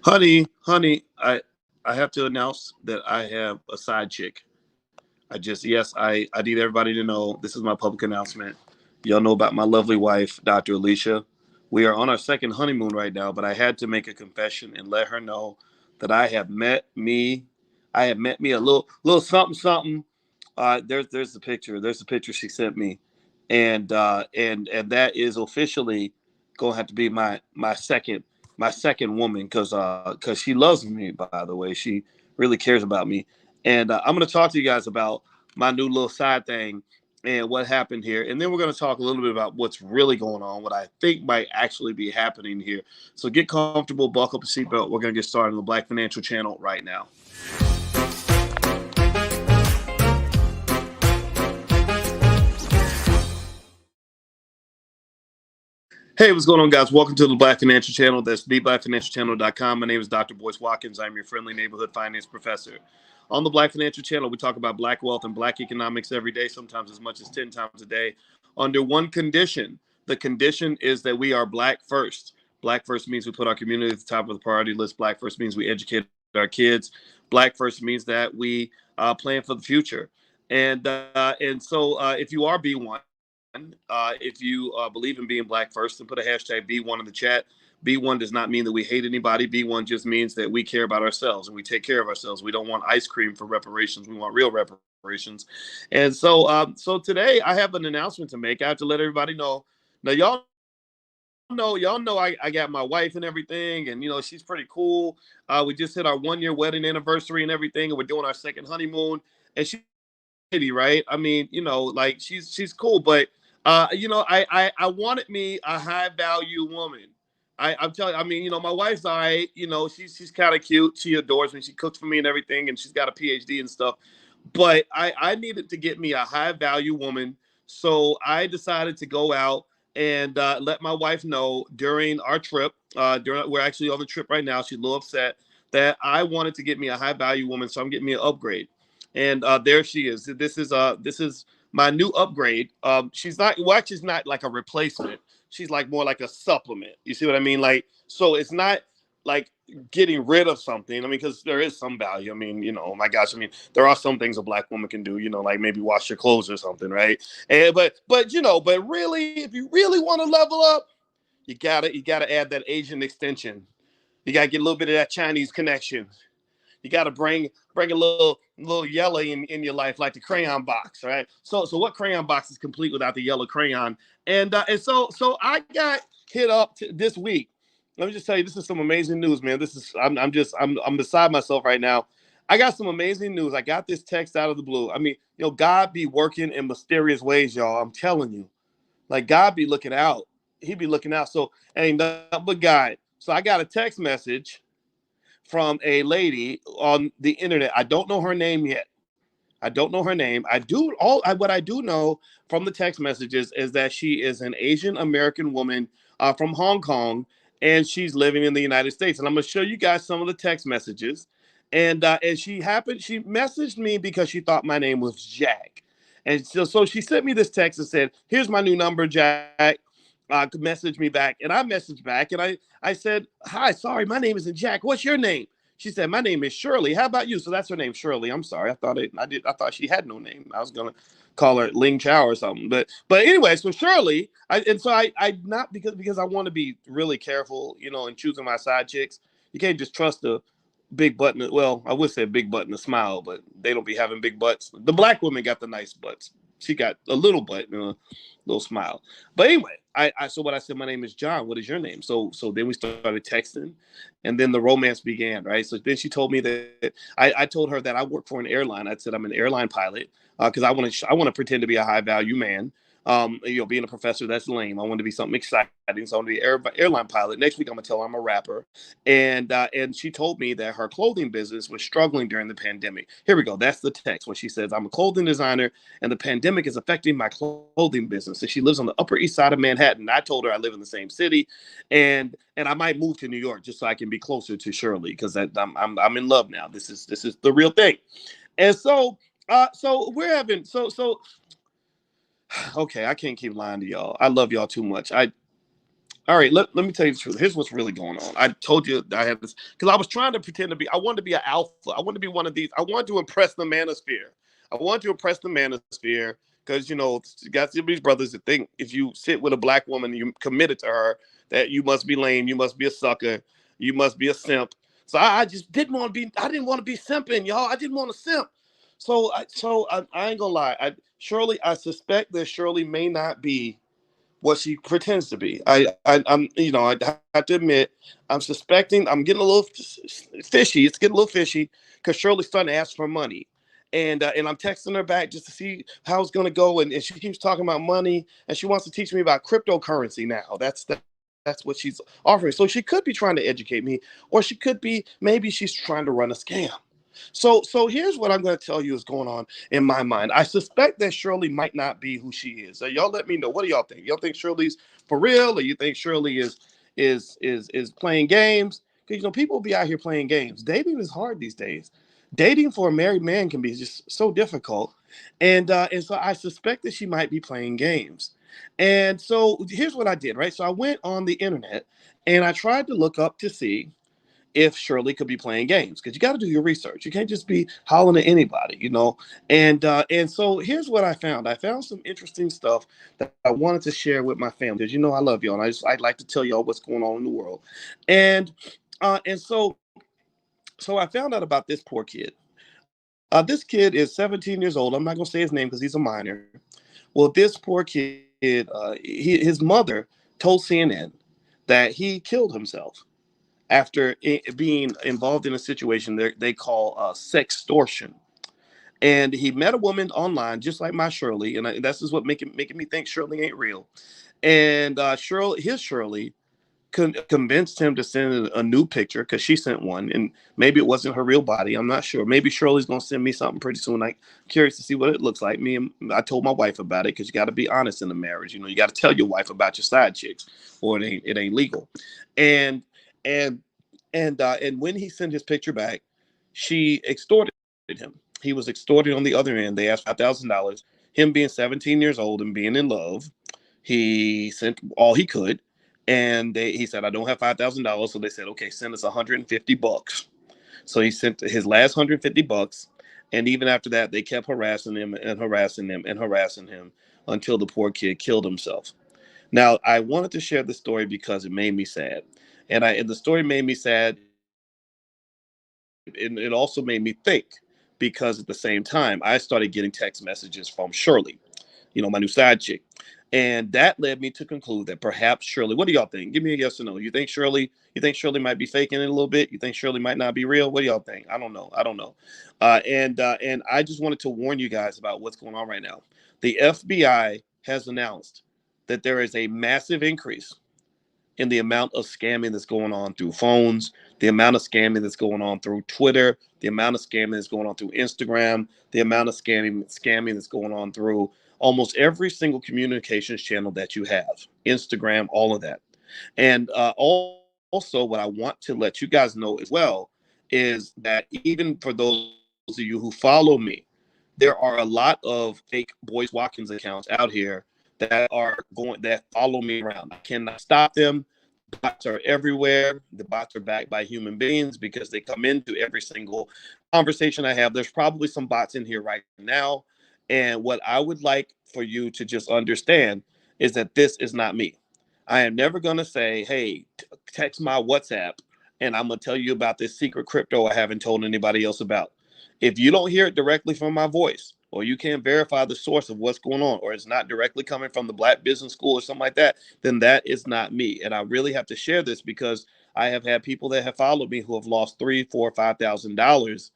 Honey, I have to announce that I have a side chick. Yes, I need everybody to know this is my public announcement. Y'all know about my lovely wife, Dr. Alicia. We are on our second honeymoon right now, but I had to make a confession and let her know that I have met me a little something something. There's the picture. There's the picture she sent me, and that is officially gonna have to be my second woman because she loves me. By the way, she really cares about me, and I'm gonna talk to you guys about my new little side thing and what happened here, and then we're gonna talk a little bit about what's really going on, what I think might actually be happening here. So get comfortable, buckle up a seatbelt. We're gonna get started on the Black Financial Channel right now. Hey, what's going on, guys? Welcome to the Black Financial Channel. That's theblackfinancialchannel.com. My name is Dr. Boyce Watkins. I'm your friendly neighborhood finance professor. On the Black Financial Channel, we talk about black wealth and black economics every day, sometimes as much as 10 times a day, under one condition. The condition is that we are black first. Black first means we put our community at the top of the priority list. Black first means we educate our kids. Black first means that we plan for the future. And so if you are B1, if you believe in being black first, and put a hashtag B1 in the chat. B1 does not mean that we hate anybody. B1 just means that we care about ourselves and we take care of ourselves. We don't want ice cream for reparations. We want real reparations. And so today I have an announcement to make. I have to let everybody know. Now y'all know I got my wife and everything, and she's pretty cool. We just hit our 1 year wedding anniversary and everything, and we're doing our second honeymoon. And she's lady, right? I mean, like she's cool, but I wanted me a high value woman. I'm telling you, I mean, my wife's all right. She's kind of cute. She adores me. She cooks for me and everything, and she's got a PhD and stuff. But I needed to get me a high value woman, so I decided to go out and let my wife know during our trip. We're actually on the trip right now. She's a little upset that I wanted to get me a high value woman, so I'm getting me an upgrade. And there she is. This is my new upgrade. She's not well, actually, it's not like a replacement. She's like more like a supplement. You see what I mean? Like, so it's not like getting rid of something. I mean, because there is some value. I mean, oh my gosh. I mean, there are some things a black woman can do. Like maybe wash your clothes or something, right? And but really, if you really want to level up, you gotta add that Asian extension. You gotta get a little bit of that Chinese connection. You got to bring a little yellow in your life, like the crayon box, right? So what crayon box is complete without the yellow crayon? And so I got hit up this week. Let me just tell you, this is some amazing news, man. I'm beside myself right now. I got some amazing news. I got this text out of the blue. I mean, God be working in mysterious ways, y'all. I'm telling you, like God be looking out. He be looking out. So ain't nothing but God. So I got a text message from a lady on the internet. I don't know her name yet. I don't know her name. What I do know from the text messages is that she is an Asian American woman from Hong Kong, and she's living in the United States. And I'm gonna show you guys some of the text messages. And she messaged me because she thought my name was Jack. And so she sent me this text and said, "Here's my new number, Jack. Message me back." And I messaged back, and I said, "Hi, sorry, my name isn't Jack. What's your name?" She said, "My name is Shirley. How about you?" So that's her name, Shirley. I'm sorry. I thought she had no name. I was gonna call her Ling Chow or something. But anyway, so Shirley, I not because I want to be really careful, in choosing my side chicks. You can't just trust the big button. Well, I would say big button to smile, but they don't be having big butts. The black woman got the nice butts. She got a little butt and a little smile. But anyway, so what I said, my name is John. What is your name? So then we started texting, and then the romance began. Right. So then she told me that I told her that I work for an airline. I said I'm an airline pilot because I want to pretend to be a high value man. Being a professor, that's lame. I want to be something exciting. So I want to be an airline pilot. Next week, I'm gonna tell her I'm a rapper. And she told me that her clothing business was struggling during the pandemic. Here we go. That's the text where she says, "I'm a clothing designer, and the pandemic is affecting my clothing business." And she lives on the Upper East Side of Manhattan. I told her I live in the same city, and I might move to New York just so I can be closer to Shirley because I'm in love now. This is the real thing. And so we're having okay. I can't keep lying to y'all. I love y'all too much. All right, let me tell you the truth. Here's what's really going on. I told you I had this because I was trying to pretend to be. I wanted to be an alpha. I wanted to be one of these. I wanted to impress the manosphere. I wanted to impress the manosphere because you got these brothers that think if you sit with a black woman and you committed to her, that you must be lame, you must be a sucker, you must be a simp. So I just didn't want to be. I didn't want to be simping, y'all. I didn't want to simp. So I ain't gonna lie. I suspect that Shirley may not be what she pretends to be. I have to admit, I'm suspecting. I'm getting a little fishy. It's getting a little fishy because Shirley's starting to ask for money, and I'm texting her back just to see how it's going to go. And she keeps talking about money, and she wants to teach me about cryptocurrency now. That's what she's offering. So she could be trying to educate me, or she could be maybe she's trying to run a scam. So here's what I'm going to tell you is going on in my mind. I suspect that Shirley might not be who she is. So y'all let me know. What do y'all think? Y'all think Shirley's for real, or you think Shirley is playing games? Because people be out here playing games. Dating is hard these days. Dating for a married man can be just so difficult, and so I suspect that she might be playing games. And so here's what I did. Right, so I went on the internet and I tried to look up to see if Shirley could be playing games because you got to do your research. You can't just be hollering at anybody. And so here's what I found. I found some interesting stuff that I wanted to share with my family because I love y'all, and I'd like to tell y'all what's going on in the world. And so I found out about this poor kid. This kid is 17 years old. I'm not gonna say his name because he's a minor. Well, this poor kid, his mother told CNN that he killed himself after being involved in a situation they call sextortion. And he met a woman online, just like my Shirley, and this is what making me think Shirley ain't real. And Shirley convinced him to send a new picture because she sent one, and maybe it wasn't her real body. I'm not sure. Maybe Shirley's gonna send me something pretty soon. I'm curious to see what it looks like. I told my wife about it because you got to be honest in the marriage. You got to tell your wife about your side chicks, or it ain't legal. And and and when he sent his picture back, she extorted him. He was extorted on the other end. They asked $5,000. Him being 17 years old and being in love, he sent all he could, and he said, "I don't have $5,000." So they said, "Okay, send us $150." So he sent his last $150, and even after that, they kept harassing him and harassing him and harassing him until the poor kid killed himself. Now, I wanted to share this story because it made me sad, and the story made me sad, and it also made me think because at the same time, I started getting text messages from Shirley, my new side chick. And that led me to conclude that perhaps Shirley, what do y'all think? Give me a yes or no. You think Shirley might be faking it a little bit? You think Shirley might not be real? What do y'all think? I don't know. I don't know. And I just wanted to warn you guys about what's going on right now. The FBI has announced that there is a massive increase in the amount of scamming that's going on through phones, the amount of scamming that's going on through Twitter, the amount of scamming that's going on through Instagram, the amount of scamming that's going on through almost every single communications channel that you have, Instagram, all of that. And also, what I want to let you guys know as well is that even for those of you who follow me, there are a lot of fake Boyce Watkins accounts out here that follow me around. I cannot stop them. The bots are everywhere. The bots are backed by human beings because they come into every single conversation I have. There's probably some bots in here right now. And what I would like for you to just understand is that this is not me. I am never going to say, hey, text my WhatsApp and I'm going to tell you about this secret crypto I haven't told anybody else about. If you don't hear it directly from my voice, or you can't verify the source of what's going on, or it's not directly coming from the Black Business School or something like that, then that is not me. And I really have to share this because I have had people that have followed me who have lost $3, $4, $5,000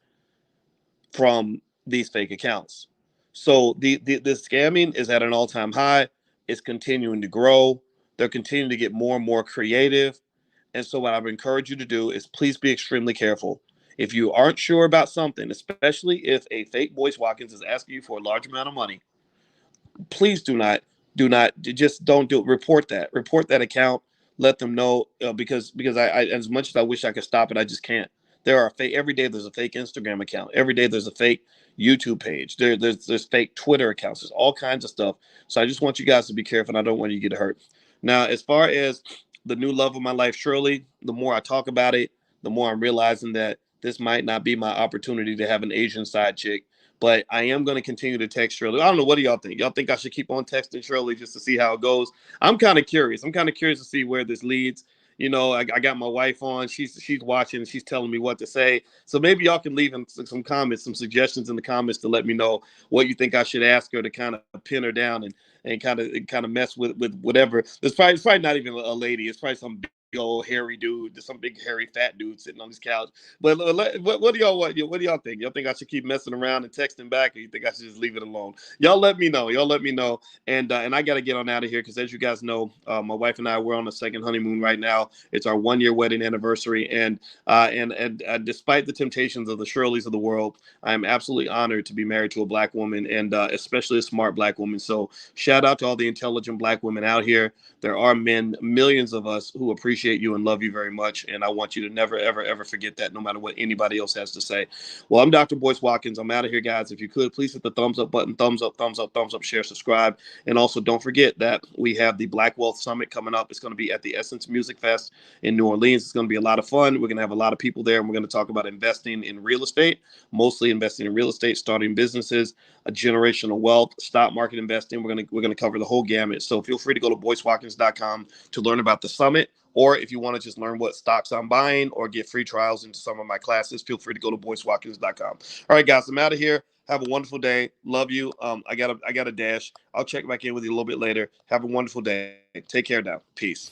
from these fake accounts. So the scamming is at an all-time high. It's continuing to grow. They're continuing to get more and more creative. And so what I would encourage you to do is please be extremely careful. If you aren't sure about something, especially if a fake Boyce Watkins is asking you for a large amount of money, please do not just don't do it. Report that account. Let them know because I as much as I wish I could stop it, I just can't. There are fake every day. There's a fake Instagram account. Every day there's a fake YouTube page. There's fake Twitter accounts. There's all kinds of stuff. So I just want you guys to be careful. And I don't want you to get hurt. Now, as far as the new love of my life, Shirley. The more I talk about it, the more I'm realizing that this might not be my opportunity to have an Asian side chick. But I am going to continue to text Shirley. I don't know. What do y'all think? Y'all think I should keep on texting Shirley just to see how it goes? I'm kind of curious. I'm kind of curious to see where this leads. I got my wife on. She's watching. She's telling me what to say. So maybe y'all can leave some comments, some suggestions in the comments to let me know what you think I should ask her to kind of pin her down and kind of mess with whatever. It's probably not even a lady. It's probably some big old hairy dude, some big hairy fat dude sitting on this couch. But what do y'all want? What do y'all think? Y'all think I should keep messing around and texting back, or you think I should just leave it alone? Y'all let me know. Y'all let me know. And I got to get on out of here because, as you guys know, my wife and I, we're on a second honeymoon right now. It's our 1-year wedding anniversary, and despite the temptations of the Shirleys of the world, I am absolutely honored to be married to a Black woman, and especially a smart Black woman. So shout out to all the intelligent Black women out here. There are men, millions of us, who appreciate you and love you very much, and I want you to never, ever, ever forget that, no matter what anybody else has to say. Well, I'm Dr. Boyce Watkins. I'm out of here, guys. If you could, please hit the thumbs up button, thumbs up, thumbs up, thumbs up, share, subscribe. And also, don't forget that we have the Black Wealth Summit coming up. It's going to be at the Essence Music Fest in New Orleans. It's going to be a lot of fun. We're going to have a lot of people there, and we're going to talk about investing in real estate, mostly investing in real estate, starting businesses, a generational wealth, stock market investing. We're going to cover the whole gamut. So feel free to go to boycewatkins.com to learn about the summit. Or if you want to just learn what stocks I'm buying or get free trials into some of my classes, feel free to go to boycewatkins.com. All right, guys, I'm out of here. Have a wonderful day. Love you. I got a dash. I'll check back in with you a little bit later. Have a wonderful day. Take care now. Peace.